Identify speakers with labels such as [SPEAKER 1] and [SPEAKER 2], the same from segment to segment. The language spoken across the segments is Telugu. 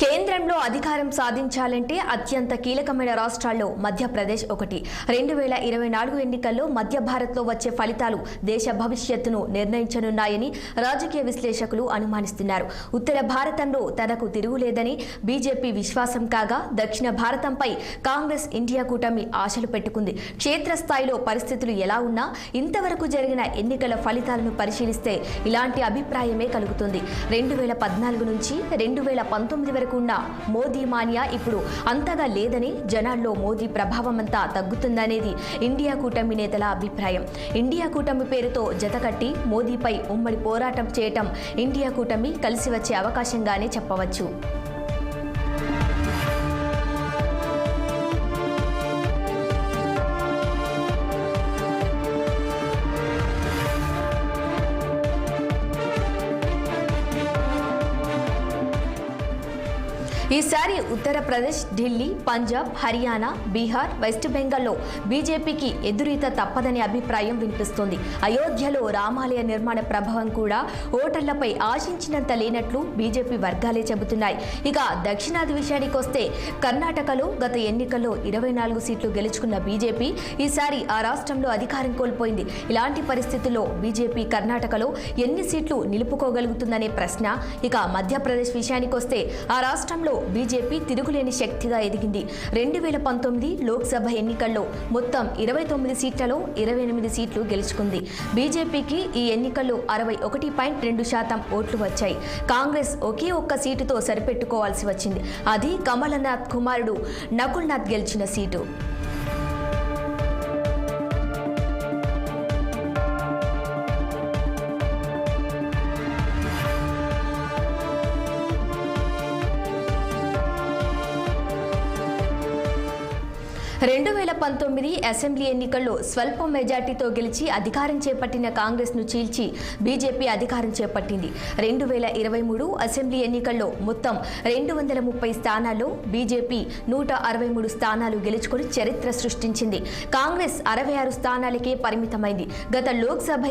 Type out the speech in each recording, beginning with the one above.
[SPEAKER 1] కేంద్రంలో అధికారం సాధించాలంటే అత్యంత కీలకమైన రాష్ట్రాల్లో మధ్యప్రదేశ్ ఒకటి. 2024 ఎన్నికల్లో మధ్య భారత్లో వచ్చే ఫలితాలు దేశ భవిష్యత్తును నిర్ణయించనున్నాయని రాజకీయ విశ్లేషకులు అనుమానిస్తున్నారు. ఉత్తర భారతంలో తనకు తిరుగులేదని బీజేపీ విశ్వాసం కాగా, దక్షిణ భారతంపై కాంగ్రెస్ ఇండియా కూటమి ఆశలు పెట్టుకుంది. క్షేత్రస్థాయిలో పరిస్థితులు ఎలా ఉన్నా ఇంతవరకు జరిగిన ఎన్నికల ఫలితాలను పరిశీలిస్తే ఇలాంటి అభిప్రాయమే కలుగుతుంది. 2014 నుంచి 2019 వరకు ఉన్న మోదీ మానియా ఇప్పుడు అంతగా లేదని, జనాల్లో మోదీ ప్రభావం అంతా తగ్గుతుందనేది ఇండియా కూటమి నేతల అభిప్రాయం. ఇండియా కూటమి పేరుతో జతకట్టి మోదీపై ఉమ్మడి పోరాటం చేయటం ఇండియా కూటమి కలిసి వచ్చే అవకాశంగానే చెప్పవచ్చు. ఈసారి ఉత్తరప్రదేశ్, ఢిల్లీ, పంజాబ్, హర్యానా, బీహార్, వెస్ట్ బెంగాల్లో బీజేపీకి ఎదురీత తప్పదనే అభిప్రాయం వినిపిస్తోంది. అయోధ్యలో రామాలయ నిర్మాణ ప్రభావం కూడా ఓటర్లపై ఆశించినంత లేనట్లు బీజేపీ వర్గాలే చెబుతున్నాయి. ఇక దక్షిణాది విషయానికి వస్తే, కర్ణాటకలో గత ఎన్నికల్లో 24 సీట్లు గెలుచుకున్న బీజేపీ ఈసారి ఆ రాష్ట్రంలో అధికారం కోల్పోయింది. ఇలాంటి పరిస్థితుల్లో బీజేపీ కర్ణాటకలో ఎన్ని సీట్లు నిలుపుకోగలుగుతుందనే ప్రశ్న. ఇక మధ్యప్రదేశ్ విషయానికి వస్తే, ఆ రాష్ట్రంలో బీజేపీ తిరుగులేని శక్తిగా ఎదిగింది. 2019 లోక్సభ ఎన్నికల్లో మొత్తం 29 సీట్లలో 28 సీట్లు గెలుచుకుంది. బీజేపీకి ఈ ఎన్నికల్లో 61.2% ఓట్లు వచ్చాయి. కాంగ్రెస్ ఒకే ఒక్క సీటుతో సరిపెట్టుకోవాల్సి వచ్చింది. అది కమలనాథ్ కుమారుడు నకుల్నాథ్ గెలిచిన సీటు. రెండు 2019 అసెంబ్లీ ఎన్నికల్లో స్వల్ప మెజార్టీతో గెలిచి అధికారం చేపట్టిన కాంగ్రెస్ను చీల్చి బీజేపీ అధికారం చేపట్టింది. 2023 అసెంబ్లీ ఎన్నికల్లో మొత్తం 230 స్థానాల్లో బీజేపీ 163 స్థానాలు గెలుచుకుని చరిత్ర సృష్టించింది. కాంగ్రెస్ 66 స్థానాలకే పరిమితమైంది. గత లోక్సభ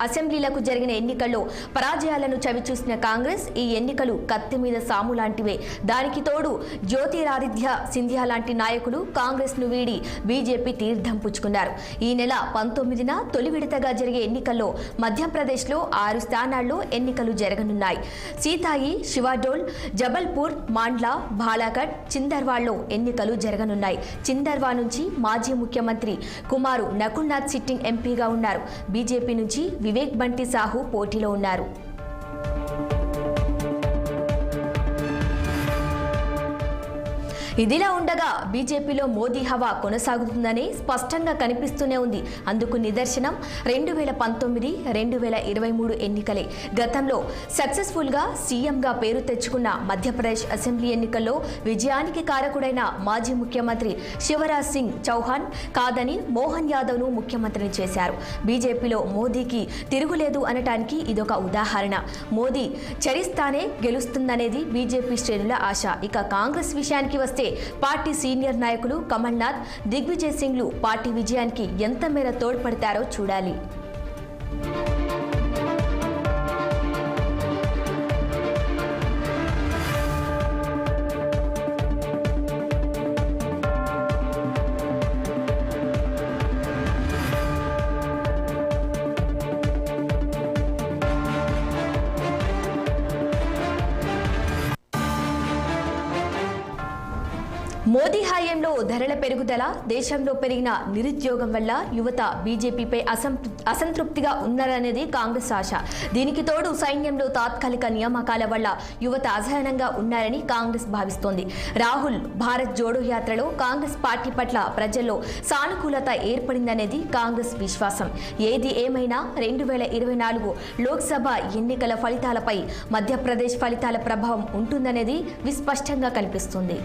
[SPEAKER 1] అసెంబ్లీలకు జరిగిన ఎన్నికల్లో పరాజయాలను చవిచూసిన కాంగ్రెస్ ఈ ఎన్నికలు కత్తి మీద సాము లాంటివే. దానికి తోడు జ్యోతిరాదిత్య సింధియా లాంటి నాయకులు కాంగ్రెస్ను వీడి బీజేపీ తీర్థం పుచ్చుకున్నారు. ఈ నెల 19న తొలి విడతగా జరిగే ఎన్నికల్లో మధ్యప్రదేశ్లో 6 స్థానాల్లో ఎన్నికలు జరగనున్నాయి. సీతాయి, శివాడోల్, జబల్పూర్, మాండ్లా, బాలాఘట్, చిందర్వాడ్లో ఎన్నికలు జరగనున్నాయి. చిందర్వా నుంచి మాజీ ముఖ్యమంత్రి కుమారు నకుల్నాథ్ సిట్టింగ్ ఎంపీగా ఉన్నారు. బీజేపీ నుంచి వివేక్ బంటి సాహు పోటీలో ఉన్నారు. ఇదిలా ఉండగా బీజేపీలో మోదీ హవా కొనసాగుతుందని స్పష్టంగా కనిపిస్తూనే ఉంది. అందుకు నిదర్శనం 2019, 2023 ఎన్నికలే. గతంలో సక్సెస్ఫుల్గా సీఎంగా పేరు తెచ్చుకున్న మధ్యప్రదేశ్ అసెంబ్లీ ఎన్నికల్లో విజయానికి కారకుడైన మాజీ ముఖ్యమంత్రి శివరాజ్ సింగ్ చౌహాన్ కాదని మోహన్ యాదవ్ను ముఖ్యమంత్రిని చేశారు. బీజేపీలో మోదీకి తిరుగులేదు అనటానికి ఇదొక ఉదాహరణ. మోదీ చరిస్తానే గెలుస్తుందనేది బీజేపీ శ్రేణుల ఆశ. ఇక కాంగ్రెస్ విషయానికి వస్తే, పార్టీ సీనియర్ నాయకులు కమల్నాథ్, దిగ్విజయ్ సింగ్లు పార్టీ విజయానికి ఎంత మేర తోడ్పడతారో చూడాలి. మోదీ హయాంలో ధరల పెరుగుదల, దేశంలో పెరిగిన నిరుద్యోగం వల్ల యువత బీజేపీపై అసంతృప్తిగా ఉన్నారనేది కాంగ్రెస్ ఆశ. దీనికి తోడు సైన్యంలో తాత్కాలిక నియామకాల వల్ల యువత అసహనంగా ఉన్నారని కాంగ్రెస్ భావిస్తోంది. రాహుల్ భారత్ జోడో యాత్రలో కాంగ్రెస్ పార్టీ పట్ల ప్రజల్లో సానుకూలత ఏర్పడిందనేది కాంగ్రెస్ విశ్వాసం. ఏది ఏమైనా 2024 లోక్సభ ఎన్నికల ఫలితాలపై మధ్యప్రదేశ్ ఫలితాల ప్రభావం ఉంటుందనేది విస్పష్టంగా కనిపిస్తుంది.